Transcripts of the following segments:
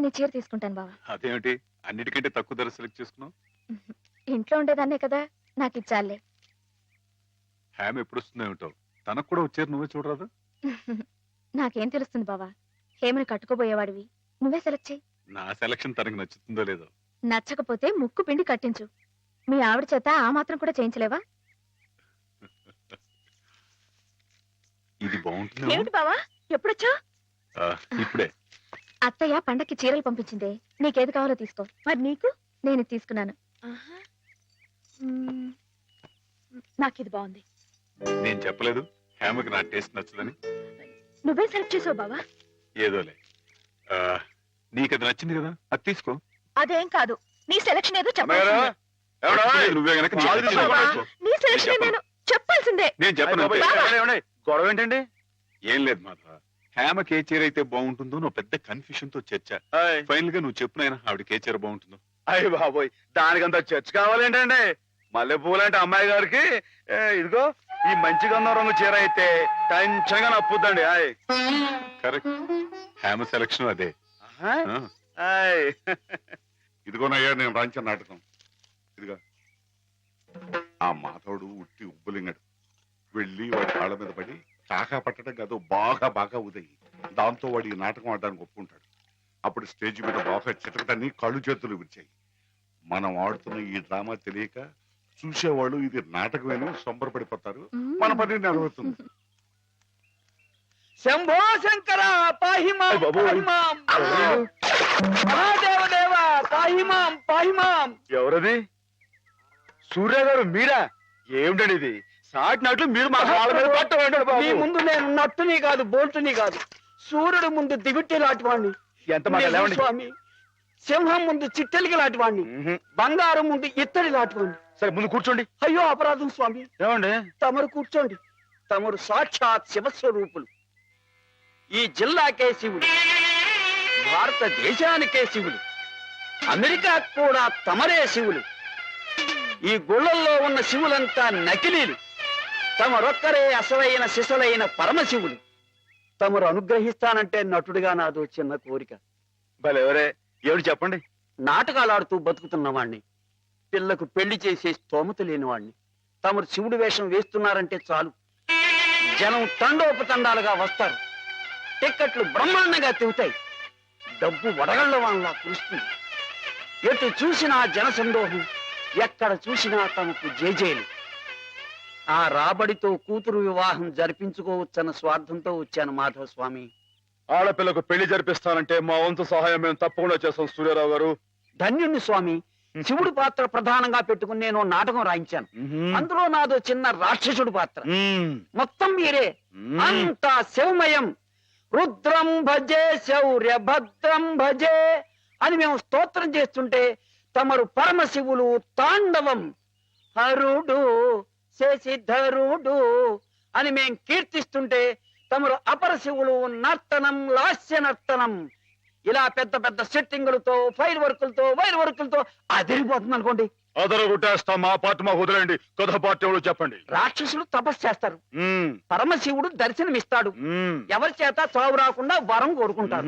నేను ఈ చీర తీసుకుంటాను బావా. అదేమిటి అన్నిటికంటే తక్కువ ధర సెలెక్ట్ చేసుకున్నావు? ఇంట్లో ఉండేదాన్నే కదా, నాకు ఇచ్చాలే. హ్యామ్ ఎప్పుడు వస్తుందో ఏమిటో, తనకు కూడా వచ్చారు, నువ్వే చూడరాదు. నాకేం తెలుస్తుంది బావా, హేమని కట్టుకోబోయేవాడివి, నువ్వే సెలెక్ట్ చేయి. నా సెలక్షన్ తనకు నచ్చుతుందో లేదో. నచ్చకపోతే ముక్కు పిండి కట్టించు. మీ ఆవిడ చేత ఆ మాత్రం కూడా చేయించలేవా? ఇది బాగుంటుంది. ఏమిటి బావా, ఎప్పుడొచ్చా? ఇప్పుడే. అత్తయ్య పండక్కి చీరలు పంపించిందే, నీకేది కావాలో తీసుకో. మరి నీకు? నేను ఇది తీసుకున్నాను. నాకు ఇది బాగుంది. నేను చెప్పలేదు హేమకి నా టేస్ట్ నచ్చదని? నువ్వే సెలెక్ట్ చేసావు బావా. ఏదోలే, నీకు అది నచ్చింది కదా, అది తీసుకో. అదేం కాదు, నీ సెలక్షన్ ఏదో చెప్పాల్సిందే. నువ్వే గనక నీ సెలక్షన్ నేను చెప్పాల్సిందే. నేను చెప్పను. గొడవ ఏంటండి? ఏం లేదు మాధవ, హేమకి ఏ చీర అయితే బాగుంటుందో నువ్వు పెద్ద కన్ఫ్యూషన్ తో చర్చ. ఫైనల్ గా నువ్వు చెప్పునైనా ఆవిడకి ఏ చీర బాగుంటుందో. అయ్య బాబోయ్, దానికంత చర్చ కావాలేంటండి? మల్లెపూలంటే అమ్మాయి గారికి ఇదిగో ఈ మంచి గంధం రంగు చీర అయితే టెన్షన్ గా నప్పుద్దండి. కరెక్ట్, హేమ సెలక్షన్ అదే. ఇదిగోనయ్యా నేను రాంచిన నాటకం. ఇదిగా ఆ మాధవుడు ఉట్టి ఉబ్బులింగడు. వెళ్ళి వాడి కాళ్ళ మీద పడి కాకా పట్టడం కాదు, బాగా బాగా ఉదయి. దాంతో వాడి ఈ నాటకం ఆడడానికి ఒప్పుకుంటాడు. అప్పుడు స్టేజ్ మీద బాగా చిటకటాన్ని కళ్ళు చేతులు విరిచాయి. మనం ఆడుతున్న ఈ డ్రామా తెలియక చూసేవాళ్ళు ఇది నాటకమేని సంబరపడిపోతారు. మన పని నెరవేరుతుంది. శంభో శంకర పాహిమాం పాహిమాం, మహాదేవదేవ పాహిమాం పాహిమాం. ఎవరది? సూర్య గారు మీరా? ఏమిటండి ఇది? సాటినట్లు మీరు మా కాళ్ళ మీద పట్టండి. మీ ముందు నేను నట్టుని కాదు, బోల్టుని కాదు, సూర్యుడు ముందు దివిట్టి లాంటి వాడిని. ఎంత స్వామి, సింహం ముందు చిట్టెలికి లాంటి వాడిని, బంగారం ముందు ఇత్తడి లాంటి వాడిని. సరే ముందు కూర్చోండి. అయ్యో అపరాధం స్వామి. ఏమండి? తమరు కూర్చోండి. తమరు సాక్షాత్ శివస్వరూపులు. ఈ జిల్లాకే శివుడు, భారతదేశానికే శివులు, అమెరికా కూడా తమరే శివులు. ఈ గుళ్ళల్లో ఉన్న శివులంతా నకిలీలు, తమరొక్కరే అసలైన శిశులైన పరమశివులు. తమరు అనుగ్రహిస్తానంటే నటుడిగా నాదో చిన్న కోరిక. భలేవరే, ఏమిటి చెప్పండి. నాటకాలు ఆడుతూ బతుకుతున్నవాణ్ణి, పిల్లకు పెళ్లి చేసే స్తోమత లేనివాణ్ణి. తమరు శివుడి వేషం వేస్తున్నారంటే చాలు, జనం తండోపతండాలుగా వస్తారు, టిక్కెట్లు బ్రహ్మాండంగా తిరుగుతాయి, డబ్బు వడగళ్ల వాళ్ళ కురుస్తుంది. ఎటు చూసినా జనసందోహం, ఎక్కడ చూసినా తమకు జేజేలు. ఆ రాబడితో కూతురు వివాహం జరిపించుకోవచ్చన్న స్వార్థంతో వచ్చాను మాధవ స్వామి. ఆడపిల్లకు పెళ్లి జరిపిస్తానంటే మా వంతు సహాయం మేము తప్పకుండా చేస్తాం సూర్యారావు గారు. ధన్యుణ్ణి స్వామి. శివుడు పాత్ర ప్రధానంగా పెట్టుకుని నేను నాటకం రాయించాను. అందులో నాదో చిన్న రాక్షసుడు పాత్ర. మొత్తం మీరే, అంతా శివమయం. రుద్రం భజే శౌర్య భద్రం భజే అని మేము స్తోత్రం చేస్తుంటే తమరు పరమశివులు తాండవం, హరుడు శశిధరుడు అని మేం కీర్తిస్తుంటే తమరు అపరశివులు నర్తనం, లాస్య నర్తనం. ఇలా పెద్ద పెద్ద సెట్టింగులతో, ఫైర్ వర్కులతో, వైర్ వర్కులతో అదిరిపోతుంది అనుకోండి. అదరగొట్టేస్తాం. మా పార్టీ మాకు వదిలేండి. కథ పార్టీ ఎవరు చెప్పండి. రాక్షసులు తపస్సు చేస్తారు, పరమశివుడు దర్శనమిస్తాడు, ఎవరి చేత చావు రాకుండా వరం కోరుకుంటారు.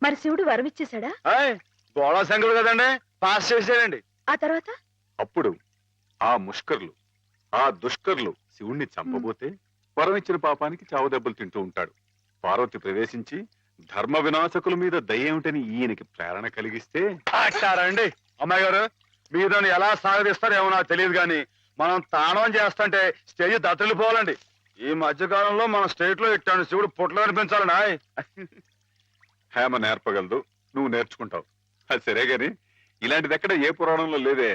మరి శివుడు వరం ఇచ్చేశాడా? గోళా శంకరుడు కదండి, పాస్ చేసేయండి. ఆ తర్వాత అప్పుడు ఆ ముష్కర్లు, ఆ దుష్కర్లు శివుణ్ణి చంపబోతే వరం ఇచ్చిన పాపానికి చావు దెబ్బలు తింటూ ఉంటాడు. పార్వతి ప్రవేశించి ధర్మ వినాశకుల మీద దయ్యేమిటని ఈయనకి ప్రేరణ కలిగిస్తే అండి. అమ్మాయి గారు, మీరు దాన్ని ఎలా సాగదీస్తారేమో నాకు తెలియదు కానీ మనం తాండవం చేస్తుంటే స్టేజ్ దత్తలిపోవాలండి. ఈ మధ్యకాలంలో మన స్టేట్ లో ఇట్టాను శివుడు పుట్లో అనిపించాలండి. హేమ నేర్పగలదు, నువ్వు నేర్చుకుంటావు. అది సరే గాని ఇలాంటిది ఎక్కడ ఏ పురాణంలో లేదే.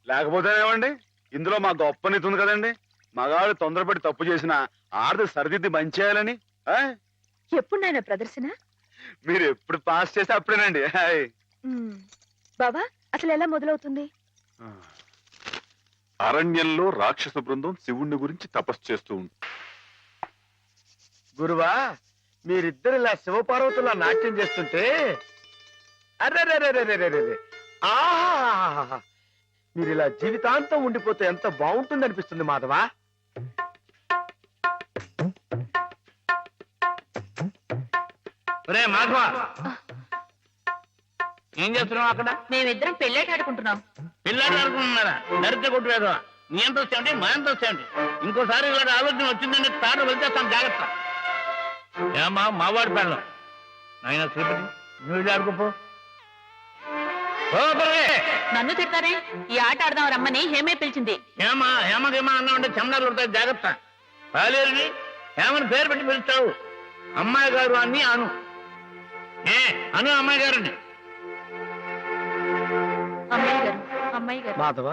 లేకపోతే ఏమండి, ఇందులో మా గొప్ప నీతి ఉంది కదండి. మగాడు తొందరపడి తప్పు చేసిన ఆడది సరిదిద్ది మంచి చేయాలని. ఎప్పుడు నాయన ప్రదర్శన? మీరు ఎప్పుడు పాస్ చేస్తే అప్పుడేనండి. బాబా, అసలు ఎలా మొదలవుతుంది? అరణ్యంలో రాక్షస బృందం శివుణ్ణి గురించి తపస్సు చేస్తూ ఉంది. గురువా, మీరిద్దరు ఇలా శివపార్వతులా నాట్యం చేస్తుంటే అర్రే ఆహా, మీరు ఇలా జీవితాంతం ఉండిపోతే ఎంత బాగుంటుంది అనిపిస్తుంది మాధవా. మాధవ, ఏం చేస్తున్నావు అక్కడ? మేమిద్దరం పెళ్ళేట ఆడుకుంటున్నాం. పిల్లాడు అనుకుంటున్నారా? దరిద్ర కొట్టు వేదో. నీ ఎంత వచ్చాయండి, మా ఎంత వచ్చాయండి. ఇంకోసారి ఇలాంటి ఆలోచన వచ్చిందంటే తాడు వెళ్తేస్తాను, జాగ్రత్త. ఏమా మావాడి పెళ్ళం నాయన శ్రీపతి, నువ్వు వెళ్ళి ఆడుకోపో. నన్ను తిడతారే? ఈ ఆట ఆడదాం రమ్మని హేమే పిలిచింది. ఏమా హేమకేమా అన్నా ఉంటే చమనాలు కొడతాయి, జాగ్రత్త. పాలేరుని హేమని పేరు పెట్టి పిలుస్తావు. అమ్మాయి గారు అని అను. అను అమ్మాయి గారిని. అమ్మాయి గారు, అమ్మాయి గారు. మాధవ